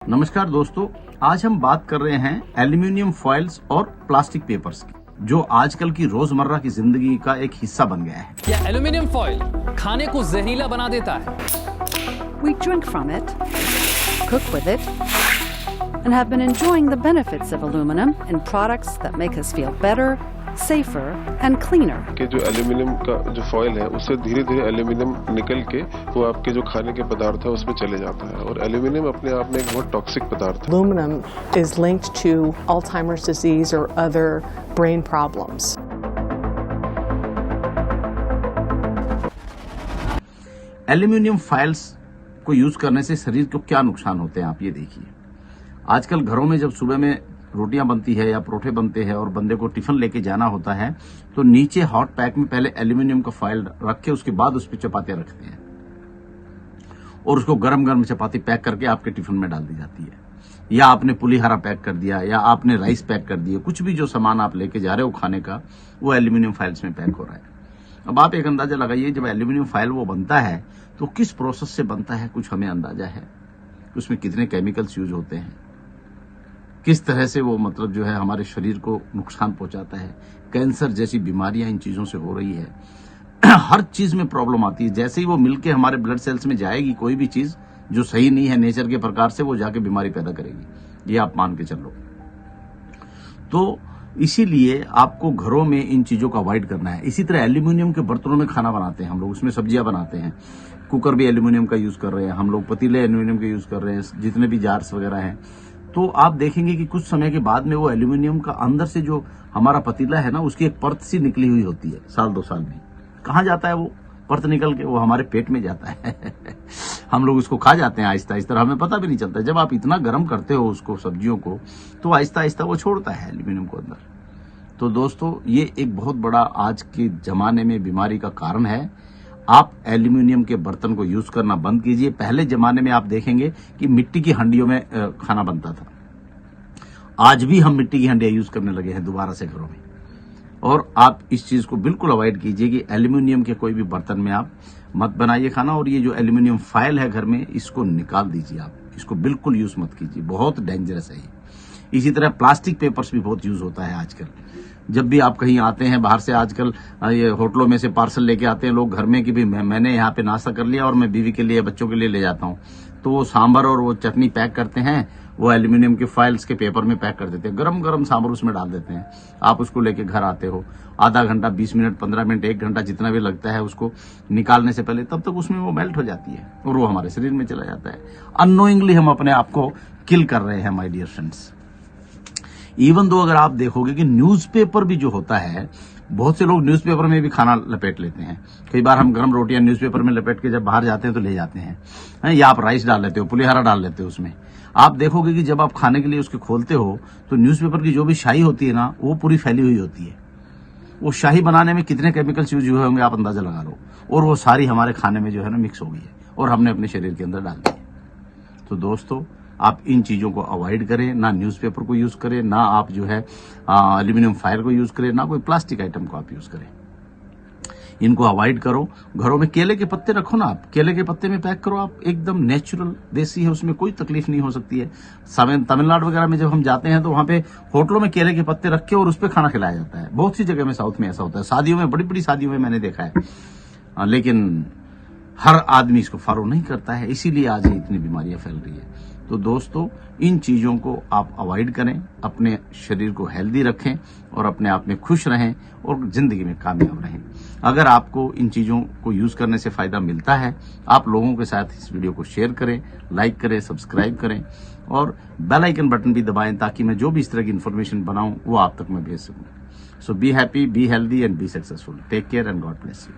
नमस्कार दोस्तों, आज हम बात कर रहे हैं एल्यूमिनियम फॉइल्स और प्लास्टिक पेपर्स की, जो आजकल की रोजमर्रा की जिंदगी का एक हिस्सा बन गया है। क्या एल्यूमिनियम फॉइल खाने को जहरीला बना देता है? We drink from it, cook with it, and have been enjoying the benefits of aluminum in products that make us feel better, safer, and cleaner. कि जो एल्यूमिनियम का जो फॉइल है उससे धीरे धीरे एल्यूमिनियम निकल के वो आपके जो खाने के पदार्थ है उसमें चले जाता है, और एल्यूमिनियम अपने आप में एक बहुत टॉक्सिक पदार्थ है। Aluminum is linked to Alzheimer's disease or other brain problems. Aluminium files को यूज करने से शरीर को क्या नुकसान होते हैं, आप ये देखिए। आजकल घरों में जब सुबह में रोटियां बनती है या परोठे बनते हैं और बंदे को टिफिन लेके जाना होता है, तो नीचे हॉट पैक में पहले एल्यूमिनियम का फॉइल रख के उसके बाद उस पर चपातियां रखते हैं और उसको गरम गरम चपाती पैक करके आपके टिफिन में डाल दी जाती है। या आपने पुलिहारा पैक कर दिया या आपने राइस पैक कर दिया, कुछ भी जो सामान आप लेके जा रहे हो खाने का, वो एल्यूमिनियम फाइल्स में पैक हो रहा है। अब आप एक अंदाजा लगाइए, जब एल्यूमिनियम फाइल वो बनता है तो किस प्रोसेस से बनता है, कुछ हमें अंदाजा है? उसमें कितने केमिकल्स यूज होते हैं, किस तरह से वो मतलब जो है हमारे शरीर को नुकसान पहुंचाता है। कैंसर जैसी बीमारियां इन चीजों से हो रही है। हर चीज में प्रॉब्लम आती है। जैसे ही वो मिलके हमारे ब्लड सेल्स में जाएगी, कोई भी चीज जो सही नहीं है नेचर के प्रकार से, वो जाके बीमारी पैदा करेगी। ये आप मान के चलो। तो इसीलिए आपको घरों में इन चीजों का अवॉइड करना है। इसी तरह एल्यूमिनियम के बर्तनों में खाना बनाते हैं हम लोग, उसमें सब्जियां बनाते हैं। कुकर भी एल्यूमिनियम का यूज कर रहे हैं हम लोग, पतीले एल्यूमिनियम के यूज कर रहे हैं, जितने भी जार्स वगैरह हैं। तो आप देखेंगे कि कुछ समय के बाद में वो एल्यूमिनियम का अंदर से जो हमारा पतीला है ना, उसकी एक परत सी निकली हुई होती है। साल 2 साल में कहाँ जाता है वो परत निकल के? वो हमारे पेट में जाता है। हम लोग उसको खा जाते हैं आहिस्ता आहिस्ता, हमें पता भी नहीं चलता। जब आप इतना गर्म करते हो उसको, सब्जियों को, तो आहिस्ता आहिस्ता वो छोड़ता है एल्यूमिनियम को अंदर। तो दोस्तों, ये एक बहुत बड़ा आज के जमाने में बीमारी का कारण है। आप एल्यूमिनियम के बर्तन को यूज करना बंद कीजिए। पहले जमाने में आप देखेंगे कि मिट्टी की हंडियों में खाना बनता था। आज भी हम मिट्टी की हंडियां यूज करने लगे हैं दोबारा से घरों में। और आप इस चीज को बिल्कुल अवॉइड कीजिए कि एल्यूमिनियम के कोई भी बर्तन में आप मत बनाइए खाना। और ये जो एल्यूमिनियम फाइल है घर में, इसको निकाल दीजिए। आप इसको बिल्कुल यूज मत कीजिए, बहुत डेंजरस है ये। इसी तरह प्लास्टिक पेपर्स भी बहुत यूज होता है आजकल। जब भी आप कहीं आते हैं बाहर से, आजकल ये होटलों में से पार्सल लेके आते हैं लोग घर में कि भी मैंने यहाँ पे नाश्ता कर लिया और मैं बीवी के लिए, बच्चों के लिए ले जाता हूँ। तो वो सांभर और वो चटनी पैक करते हैं, वो एल्यूमिनियम के फाइल्स के पेपर में पैक कर देते हैं। गरम गरम सांभर उसमें डाल देते हैं। आप उसको लेके घर आते हो, आधा घंटा, 20 मिनट, 15 मिनट, 1 घंटा, जितना भी लगता है उसको निकालने से पहले, तब तक उसमें वो मेल्ट हो जाती है और वो हमारे शरीर में चला जाता है। अननोइंगली हम अपने आप को किल कर रहे हैं my dear friends. Even though अगर आप देखोगे कि न्यूज़पेपर भी जो होता है, बहुत से लोग न्यूज़पेपर में भी खाना लपेट लेते हैं। कई बार हम गरम रोटियां न्यूज़पेपर में लपेट के जब बाहर जाते हैं तो ले जाते हैं। या आप राइस डाल लेते हो, पुलिहारा डाल लेते हो उसमें। आप देखोगे कि जब आप खाने के लिए उसके खोलते हो तो न्यूज़पेपर की जो भी शाही होती है ना, वो पूरी फैली हुई होती है। वो शाही बनाने में कितने केमिकल्स यूज हुए होंगे आप अंदाजा लगा लो। और वो सारी हमारे खाने में जो है ना मिक्स हो गई है और हमने अपने शरीर के अंदर डाल दी है। तो दोस्तों, आप इन चीजों को अवॉइड करें। ना न्यूज़पेपर को यूज करें, ना आप जो है एल्यूमिनियम फाइल को यूज करें, ना कोई प्लास्टिक आइटम को आप यूज करें। इनको अवॉइड करो। घरों में केले के पत्ते रखो ना, आप केले के पत्ते में पैक करो। आप एकदम नेचुरल देसी है, उसमें कोई तकलीफ नहीं हो सकती है। तमिलनाडु वगैरह में जब हम जाते हैं तो वहां पे होटलों में केले के पत्ते रख के और उस पर खाना खिलाया जाता है। बहुत सी जगह में साउथ में ऐसा होता है। शादियों में, बड़ी बड़ी शादियों में मैंने देखा है। लेकिन हर आदमी इसको फॉलो नहीं करता है, इसीलिए आज ये इतनी बीमारियां फैल रही है। तो दोस्तों, इन चीजों को आप अवॉइड करें, अपने शरीर को हेल्दी रखें और अपने आप में खुश रहें और जिंदगी में कामयाब रहें। अगर आपको इन चीजों को यूज करने से फायदा मिलता है, आप लोगों के साथ इस वीडियो को शेयर करें, लाइक करें, सब्सक्राइब करें और बेल आइकन बटन भी दबाएं, ताकि मैं जो भी इस तरह की इन्फॉर्मेशन बनाऊं वो आप तक मैं भेज सकूं। So be happy, be healthy and be successful. Take care and God bless you.